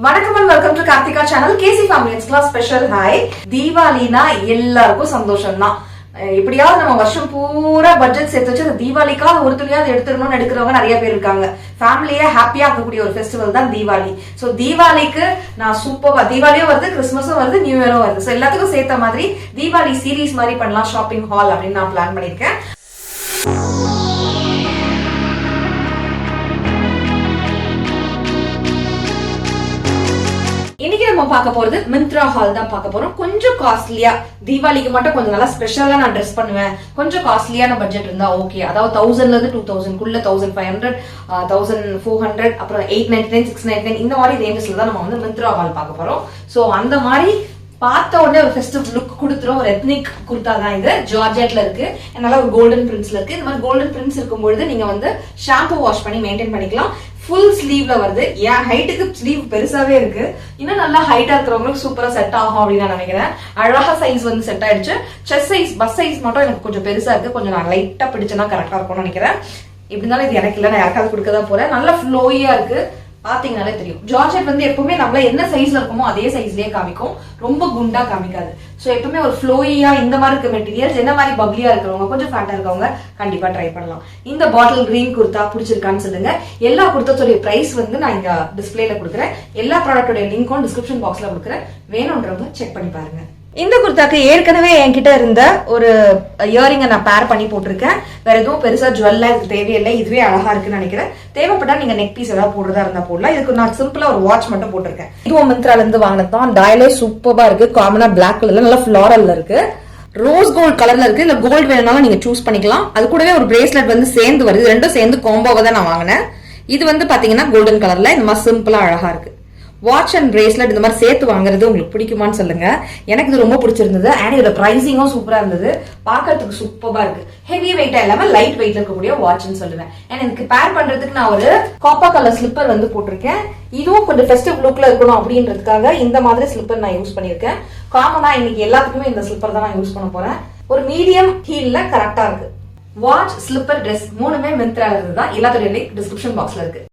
வணக்கம் and welcome to Karthika channel. KC family exclusive special hi. தீபாவளினா எல்லாருக்கும் சந்தோஷம் தான். எப்படியாவது நம்ம வருஷம் பூரா பட்ஜெட் சேர்த்து வச்சு அந்த தீபாவளிக்காக ஒரு துளியாவது எடுத்துடணும்னு எடுக்கிறவங்க நிறைய பேர் இருக்காங்க. ஃபேமிலியே ஹாப்பியா இருக்கக்கூடிய ஒரு ஃபெஸ்டிவல் தான் தீபாவளி. ஸோ தீபாவளிக்கு நான் சூப்பரா, தீபாவளியும் வருது, கிறிஸ்மஸும் வருது, நியூ இயரும் வருது. ஸோ எல்லாத்துக்கும் சேர்த்த மாதிரி தீபாவளி சீரீஸ் மாதிரி பண்ணலாம், ஷாப்பிங் ஹால் அப்படின்னு நான் பிளான் பண்ணியிருக்கேன். இன்னைக்கு நம்ம பார்க்க போறது மிந்த்ரா ஹால் தான் பார்க்க போறோம். கொஞ்சம் காஸ்ட்லியா, தீபாவளிக்கு மட்டும் கொஞ்சம் நல்லா ஸ்பெஷலா நான் ட்ரெஸ் பண்ணுவேன், கொஞ்சம் காஸ்ட்லியான பட்ஜெட் இருந்தா ஓகே. அதாவது 1000ல இருந்து 2000 குள்ள, 1500, 1400, அப்புறம் 899, 699 இந்த மாதிரி ரேஞ்சஸ்ல தான் நம்ம வந்து மிந்த்ரா ஹால் பார்க்க போறோம். சோ அந்த மாதிரி பார்த்த உடனே ஒரு ஃபெஸ்டிவ் லுக் கொடுத்துரும். ஒரு எத்னிக் குர்தா தான் இது, ஜார்ஜெட்ல இருக்கு, நல்லா ஒரு கோல்டன் பிரிண்ட்ஸ்ல இருக்கு. இந்த மாதிரி கோல்டன் பிரிண்ட்ஸ் இருக்கும்பொழுது நீங்க வந்து ஷாம்பு வாஷ் பண்ணி மெயின்டைன் பண்ணிக்கலாம். ஃபுல் ஸ்லீவ்ல வருது. என் ஹைட்டுக்கு ஸ்லீவ் பெருசாவே இருக்கு. இன்னும் நல்லா ஹைட்டா இருக்கிறவங்களுக்கு சூப்பரா செட் ஆகும் அப்படின்னு நான் நினைக்கிறேன். அழகா சைஸ் வந்து செட் ஆயிடுச்சு. செஸ்ட் சைஸ், பஸ் சைஸ் மட்டும் எனக்கு கொஞ்சம் பெருசா இருக்கு. கொஞ்சம் நான் லைட்டா பிடிச்சேன்னா கரெக்டா இருக்கும்னு நினைக்கிறேன். இப்படி இருந்தாலும் இது எனக்கு இல்லை, நான் யாருக்காவது கொடுக்கதான் போறேன். நல்லா ஃப்ளோயியா இருக்கு, பாத்தீங்கன்னாலே தெரியும். ஜார்ஜெட் வந்து எப்பவுமே நம்மள என்ன சைஸ்ல இருக்குமோ அதே சைஸ்லயே காமிக்கும், ரொம்ப குண்டா காமிக்காது. சோ எப்பவுமே ஒரு ஃப்ளோயியா இந்த மாதிரி இருக்க மெட்டீரியல்ஸ், என்ன மாதிரி பப்ளியா இருக்கிறவங்க, கொஞ்சம் ஃபேட்டா இருக்கவங்க கண்டிப்பா ட்ரை பண்ணலாம். இந்த பாட்டில் கிரீன் குர்தா பிடிச்சிருக்கான்னு சொல்லுங்க. எல்லா குர்தாத்தோட பிரைஸ் வந்து நான் இங்க டிஸ்பிளேல கொடுக்குறேன். எல்லா ப்ராடக்டோட லிங்க்கும் டிஸ்கிரிப்ஷன் பாக்ஸ்ல கொடுக்குறேன். வேணும்ன்றவங்க செக் பண்ணி பாருங்க. இந்த குர்தாக்கு ஏற்கனவே என்கிட்ட இருந்த ஒரு இயரிங்கை நான் பேர் பண்ணி போட்டிருக்கேன். வேற எதுவும் பெருசா ஜுவல்லா இதுக்கு தேவையில்லை. இதுவே அழகா இருக்குன்னு நினைக்கிறேன். தேவைப்பட்டா நீங்க நெக் பீஸ் ஏதாவது போடுறதா இருந்தா போடலாம். இதுக்கு நான் சிம்பிளா ஒரு வாட்ச் மட்டும் போட்டிருக்கேன். இதுவும் மிந்த்ரால இருந்து வாங்கினதான். டயலே சூப்பரா இருக்கு. காமனா பிளாக் கலர்ல நல்லா ஃபிளாரல்ல இருக்கு. ரோஸ் கோல்ட் கலர்ல இருக்கு. இல்ல கோல்டு வேணும்னாலும் நீங்க சூஸ் பண்ணிக்கலாம். அது கூடவே ஒரு பிரேஸ்லெட் வந்து சேர்ந்து வருது. ரெண்டும் சேர்ந்து காம்போவா தான் நான் வாங்கினேன். இது வந்து பாத்தீங்கன்னா கோல்டன் கலர்ல இந்த மாதிரி சிம்பிளா அழகா இருக்கு. வாட்ச் அண்ட் பிரேஸ்லெட் இந்த மாதிரி சேர்த்து வாங்குறது உங்களுக்கு பிடிக்குமான்னு சொல்லுங்க. எனக்கு இது ரொம்ப பிடிச்சிருந்தது. அண்ட் இதோட பிரைசிங்கும் சூப்பரா இருந்தது. பாக்கிறதுக்கு சூப்பரா இருக்கு. ஹெவி வெயிட்டா இல்லாம லைட் வெயிட்ல இருக்கக்கூடிய வாட்ச்னு சொல்லுவேன். அண்ட் எனக்கு பேர் பண்றதுக்கு நான் ஒரு காப்பர் கலர் ஸ்லிப்பர் வந்து போட்டிருக்கேன். இதுவும் கொஞ்சம் ஃபெஸ்டிவ் லுக்ல இருக்கணும் அப்படின்றதுக்காக இந்த மாதிரி ஸ்லிப்பர் நான் யூஸ் பண்ணிருக்கேன். காமனா இன்னைக்கு எல்லாத்துக்குமே இந்த ஸ்லிப்பர் தான் நான் யூஸ் பண்ண போறேன். ஒரு மீடியம் ஹீல்ல கரெக்டா இருக்கு. வாட்ச், ஸ்லிப்பர், ட்ரெஸ் மூணுமே மிந்த்ரால இருந்து தான். எல்லாத்தோட லிங்க் டிஸ்கிரிப்ஷன் பாக்ஸ்ல இருக்கு.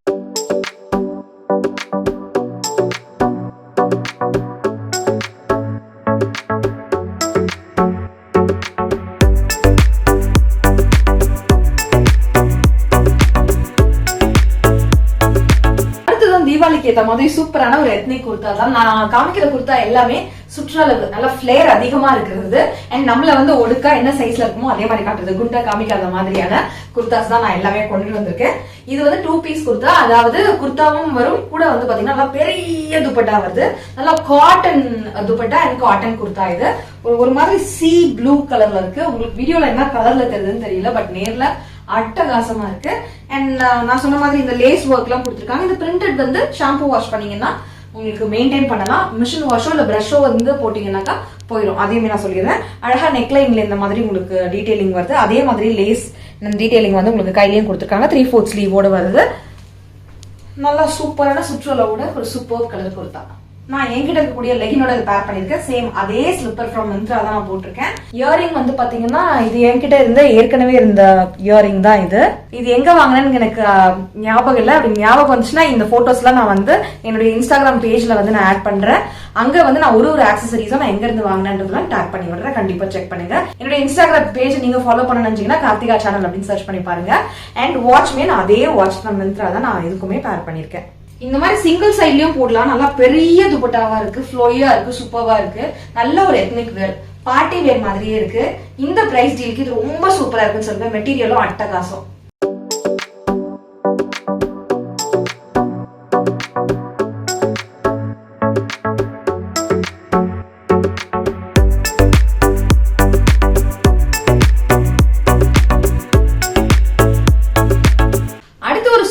தீபாவளிக்கு ஏற்ற மாதிரி சூப்பரான ஒரு எத்னிக் குர்தா தான். நான் காமிக்கிற குர்தா எல்லாமே சுற்றளவு நல்ல பிளேர் அதிகமா இருக்கிறது. அண்ட் நம்மள வந்து ஒடுக்கா என்ன சைஸ்ல இருக்குமோ அதே மாதிரி காட்டுறது, குண்டா காமிக்காத மாதிரியான குர்தாஸ் தான் நான் எல்லாமே கொண்டு வந்திருக்கேன். இது வந்து 2 பீஸ் குர்தா. அதாவது குர்தாவும் வரும், கூட வந்து பாத்தீங்கன்னா நல்லா பெரிய துப்பட்டா வருது. நல்லா cotton dupatta and cotton kurta. இது ஒரு மாதிரி சி ப்ளூ கலர்ல இருக்கு. உங்களுக்கு வீடியோல என்ன கலர்ல தெரியுதுன்னு தெரியல, பட் நேர்ல அட்டகாசமா இருக்கு. அண்ட் நான் சொன்ன மாதிரி இந்த லேஸ் ஒர்க் எல்லாம் கொடுத்துருக்காங்க. இந்த பிரிண்டட் வந்து ஷாம்பு வாஷ் பண்ணீங்கன்னா உங்களுக்கு மெயின்டைன் பண்ணலாம். மிஷின் வாஷோ இல்ல பிரஷோ வந்து போட்டீங்கன்னாக்கா போயிடும். அதையுமே நான் சொல்லிடுறேன். அழகா நெக்லைன்ல இந்த மாதிரி உங்களுக்கு டீடைலிங் வருது. அதே மாதிரி லேஸ் டீடைலிங் வந்து உங்களுக்கு கையிலயும் கொடுத்துருக்காங்க. 3/4 ஸ்லீவோட வருது. நல்லா சூப்பரான சுற்றுலாவோட ஒரு சூப்பர் கலர் குர்தா. நான் என்கிட்ட இருக்கக்கூடிய லெகினோட பேர் பண்ணிருக்கேன். சேம் அதே ஸ்லிப்பர் ஃப்ரம் மிந்த்ரா தான் நான் போட்டிருக்கேன். இயரிங் வந்து பாத்தீங்கன்னா இது என்கிட்ட இருந்த ஏற்கனவே இருந்த இயரிங் தான். இது எங்க வாங்கினேன்னு எனக்கு ஞாபகம் இல்லை. அப்படி ஞாபகம் வந்துச்சுன்னா இந்த போட்டோஸ் எல்லாம் நான் வந்து என்னுடைய இன்ஸ்டாகிராம் பேஜ்ல வந்து நான் ஆட் பண்றேன். அங்க வந்து நான் ஒரு ஆக்சசரிஸும் நான் எங்க இருந்து வாங்கினேன்றதுலாம் டேக் பண்ணி விடுறேன். கண்டிப்பா செக் பண்ணுங்க. என்னுடைய இன்ஸ்டாகிராம் பேஜ் நீங்க ஃபாலோ பண்ண நினைச்சீங்கன்னா கார்த்திகா சேனல் அப்படின்னு சர்ச் பண்ணி பாருங்க. அண்ட் வாட்ச்மே நான் அதே வாட்ச் ஃப்ரம் மிந்த்ரா தான் நான் இதுக்குமே பேர் பண்ணிருக்கேன். இந்த மாதிரி சிங்கிள் சைட்லயும் போடலாம். நல்லா பெரிய துப்பட்டாவா இருக்கு, ஃப்ளோயா இருக்கு, சூப்பர்வா இருக்கு. நல்ல ஒரு எத்னிக் வேர், பார்ட்டி வேர் மாதிரியே இருக்கு. இந்த பிரைஸ் டீலுக்கு இது ரொம்ப சூப்பரா இருக்குன்னு சொல்லுவேன். மெட்டீரியலும் அட்டகாசம்.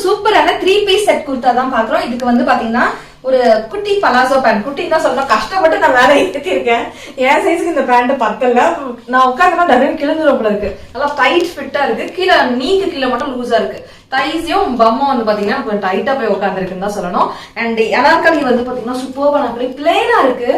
சூப்பரான 3 பீஸ் செட் குர்தா தான் பாக்குறோம். இதுக்கு வந்து பாத்தீங்கன்னா ஒரு குட்டி பலாசோ பேண்ட், குட்டி தான் சொல்லணும், கஷ்டப்பட்டு நான் மேல ஏத்தி இருக்கேன். என் சைஸுக்கு இந்த பேண்ட் பத்தல. நான் உட்காந்துனா டர்ன்னு கிழிஞ்சிரும் போல இருக்கு. நல்லா டைட் ஃபிட்டா இருக்கு. கீழே நீக்கு கீழே மட்டும் லூஸா இருக்கு. தைஸையும் பம்மும் வந்து பாத்தீங்கன்னா கொஞ்சம் டைட்டா போய் உட்காந்துருக்குன்னு தான் சொல்லணும். அண்ட் அனார்கலி வந்து பாத்தீங்கன்னா சூப்பர்வா அனார்கலி பிளேனா இருக்கு.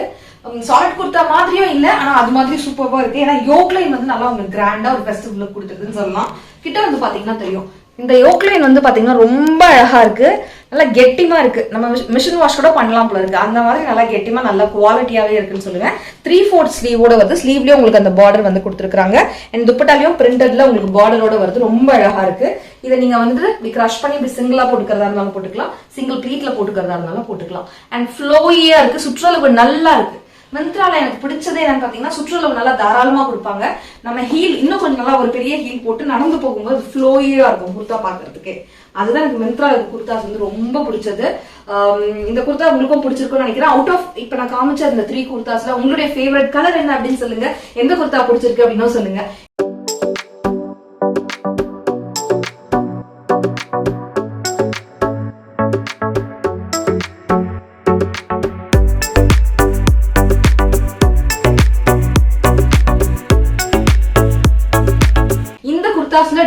சாலிட் குர்தா மாதிரியும் இல்ல, ஆனா அது மாதிரி சூப்பர்வா இருக்கு. ஏன்னா யோக் லைன் வந்து நல்லா உங்களுக்கு கிராண்டா ஒரு ஃபெஸ்டிவ் லுக் கொடுத்துருக்குன்னு சொல்லலாம். கிட்ட வந்து பாத்தீங்கன்னா தெரியும் இந்த யோக்லைன் வந்து பாத்தீங்கன்னா ரொம்ப அழகா இருக்கு, நல்லா கெட்டிமா இருக்கு. நம்ம மிஷின் வாஷ் கூட பண்ணலாம் போல இருக்கு, அந்த மாதிரி நல்லா கெட்டிமா நல்ல குவாலிட்டியாவே இருக்குன்னு சொல்லுவேன். 3/4 ஸ்லீவோட வருது. ஸ்லீவ்லயும் உங்களுக்கு அந்த பார்டர் வந்து கொடுத்துருக்காங்க. அண்ட் துப்பட்டாலையும் பிரிண்டட்ல உங்களுக்கு பார்டரோட வருது. ரொம்ப அழகா இருக்கு. இதை நீங்க வந்து கிரஷ் பண்ணி இப்படி சிங்கிளா போட்டுக்கிறதா இருந்தாலும் போட்டுக்கலாம், சிங்கிள் ப்ளீட்ல போட்டுக்கிறதா இருந்தாலும் போட்டுக்கலாம். அண்ட் ஃப்ளோயியா இருக்கு, சுற்றளவு நல்லா இருக்கு. மிந்த்ரால எனக்கு பிடிச்சதே என்னன்னு பாத்தீங்கன்னா சுற்றளவு நல்லா தாராளமா கொடுப்பாங்க. நம்ம ஹீல் இன்னும் கொஞ்சம் நல்லா ஒரு பெரிய ஹீல் போட்டு நடந்து போகும்போது ஃப்ளோயியா இருக்கும் குர்தா பாக்குறதுக்கு. அதுதான் எனக்கு மிந்த்ரா குர்தாஸ் வந்து ரொம்ப பிடிச்சது. இந்த குர்தா உங்களுக்கும் பிடிச்சிருக்கும்னு நினைக்கிறேன். அவுட் ஆஃப் இப்ப நான் காமிச்ச இந்த 3 குர்தாஸ்ல உங்களுடைய ஃபேவரட் கலர் என்ன அப்படின்னு சொல்லுங்க, எந்த குர்தா பிடிச்சிருக்கு அப்படின்னு சொல்லுங்க.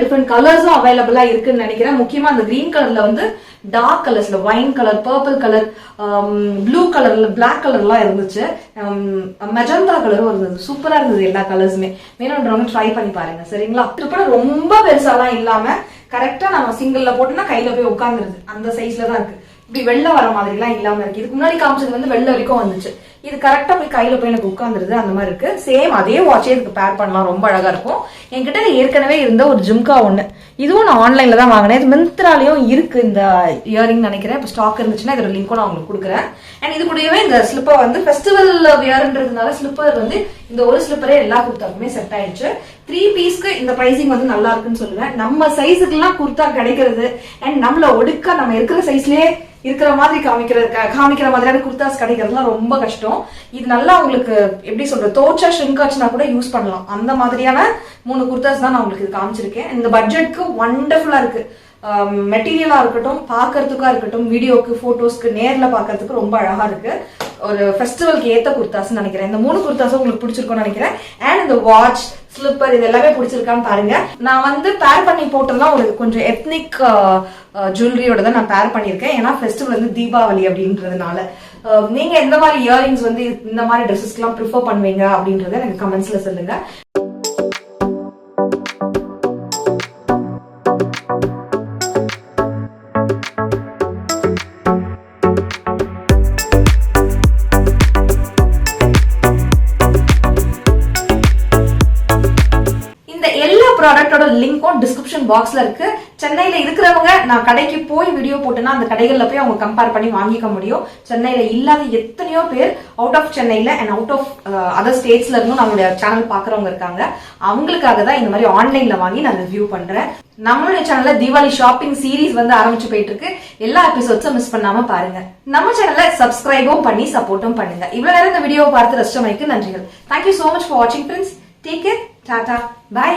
டிஃபரெண்ட் கலர்ஸும் அவைலபிளா இருக்குன்னு நினைக்கிறேன். முக்கியமா அந்த கிரீன் கலர்ல வந்து டார்க் கலர்ஸ்ல wine colour, purple colour, blue கலர்ல, பிளாக் கலர்லாம் இருந்துச்சு, மெஜந்தா கலரும் இருந்தது. சூப்பரா இருந்தது எல்லா கலர்ஸுமே. வேணும்ன்றவங்க ட்ரை பண்ணி பாருங்க சரிங்களா. துப்பட்டா ரொம்ப பெருசாலாம் இல்லாம கரெக்டா நம்ம சிங்கிள்ல போட்டோம்னா கையில போய் உட்காந்துருது, அந்த சைஸ்ல தான் இருக்கு. இப்படி வெள்ள வர மாதிரி எல்லாம் இல்லாம இருக்கு. இதுக்கு முன்னாடி காமிச்சது வந்து வெள்ள வரைக்கும் வந்துச்சு, இது கரெக்டா போய் கையில போய் எனக்கு உட்காந்துருது, அந்த மாதிரி இருக்கு. சேம் அதே வாட்சே இதுக்கு பேர் பண்ணலாம், ரொம்ப அழகா இருக்கும். என்கிட்ட ஏற்கனவே இருந்த ஒரு ஜும்கா ஒண்ணு, இதுவும் நான் ஆன்லைன்ல தான் வாங்கினேன். இது மிந்த்ராலையும் இருக்கு இந்த இயரிங் நினைக்கிறேன். இப்போ ஸ்டாக் இருந்துச்சுன்னா இதோட லிங்க்கும் நான் உங்களுக்கு கொடுக்குறேன். அண்ட் இது கூடவே இந்த ஸ்லிப்பர் வந்து ஃபெஸ்டிவல் வியர்ன்றதுனால ஸ்லிப்பர் வந்து இந்த ஒரு ஸ்லிப்பரே எல்லா குர்தாக்குமே செட் ஆயிடுச்சு. 3 பீஸ்க்கு இந்த பிரைசிங் வந்து நல்லா இருக்குன்னு சொல்லுவேன். நம்ம சைஸுக்கு எல்லாம் குர்தா கிடைக்கிறது அண்ட் நம்மள ஒடுக்க நம்ம இருக்கிற சைஸ்லயே இருக்கிற மாதிரி காமிக்கிற மாதிரியான குர்தாஸ் கிடைக்கிறதுலாம் ரொம்ப கஷ்டம். இது நல்லா உங்களுக்கு எப்படி சொல்றது, தோச்சா ஷ்ரிங்காச்சுனா கூட யூஸ் பண்ணலாம். அந்த மாதிரியான 3 குர்தாஸ் தான் நான் உங்களுக்கு இது காமிச்சிருக்கேன். இந்த பட்ஜெட்க்கு வண்டர்ஃபுல்லா இருக்கு. மெட்டீரியலா இருக்கட்டும், பாக்குறதுக்கா இருக்கட்டும், வீடியோக்கு போட்டோஸ்க்கு நேர்ல பாக்குறதுக்கு ரொம்ப அழகா இருக்கு. ஒரு ஃபெஸ்டிவலுக்கு ஏத்த குர்தாஸ் நினைக்கிறேன். இந்த 3 குர்தாஸும் உங்களுக்கு பிடிச்சிருக்கும்னு நினைக்கிறேன். அண்ட் இந்த வாட்ச், ஸ்லிப்பர் இது எல்லாமே பிடிச்சிருக்கான்னு பாருங்க. நான் வந்து பேர் பண்ணி போட்டெல்லாம் ஒரு கொஞ்சம் எத்னிக் ஜுவல்லரியோட தான் நான் பேர் பண்ணியிருக்கேன். ஏன்னா ஃபெஸ்டிவல் வந்து தீபாவளி அப்படின்றதுனால. நீங்க எந்த மாதிரி இயரிங்ஸ் வந்து இந்த மாதிரி ட்ரெஸ்ஸஸ்க்கு ப்ரிஃபர் பண்ணுவீங்க அப்படின்றத எனக்கு கமெண்ட்ஸ்ல சொல்லுங்க. ப்ராடக்டோட லிங்க்கும் டிஸ்கிரிப்ஷன் பாக்ஸ்ல இருக்கு. சென்னையில இருக்கிறவங்க நான் கடைக்கு போய் வீடியோ போட்டேன்னா அந்த கடைகள்ல போய் அவங்க கம்பேர் பண்ணி வாங்கிக்க முடியும். சென்னையில இல்லாத எத்தனையோ பேர் அவுட் ஆஃப் சென்னையில அண்ட் அவுட் ஆஃப் அதர் ஸ்டேட்ஸ்ல இருந்தும் நம்மளுடைய சேனல் பாக்குறவங்க இருக்காங்க. அவங்களுக்காக தான் இந்த மாதிரி ஆன்லைன்ல வாங்கி நான் ரிவ்யூ பண்றேன். நம்மளுடைய சேனல்ல தீபாவளி ஷாப்பிங் சீரீஸ் வந்து ஆரம்பிச்சு போயிட்டு இருக்கு. எல்லா எபிசோட்ஸும் மிஸ் பண்ணாம பாருங்க. நம்ம சேனலை சப்ஸ்கிரைபும் பண்ணி சப்போர்ட்டும் பண்ணுங்க. இவ்வளவு நேரம் இந்த வீடியோ பார்த்து ரசிச்சமைக்கு நன்றிகள். தேங்க்யூ சோ மச் ஃபார் வாட்சிங் friends. Take care. Tata. By.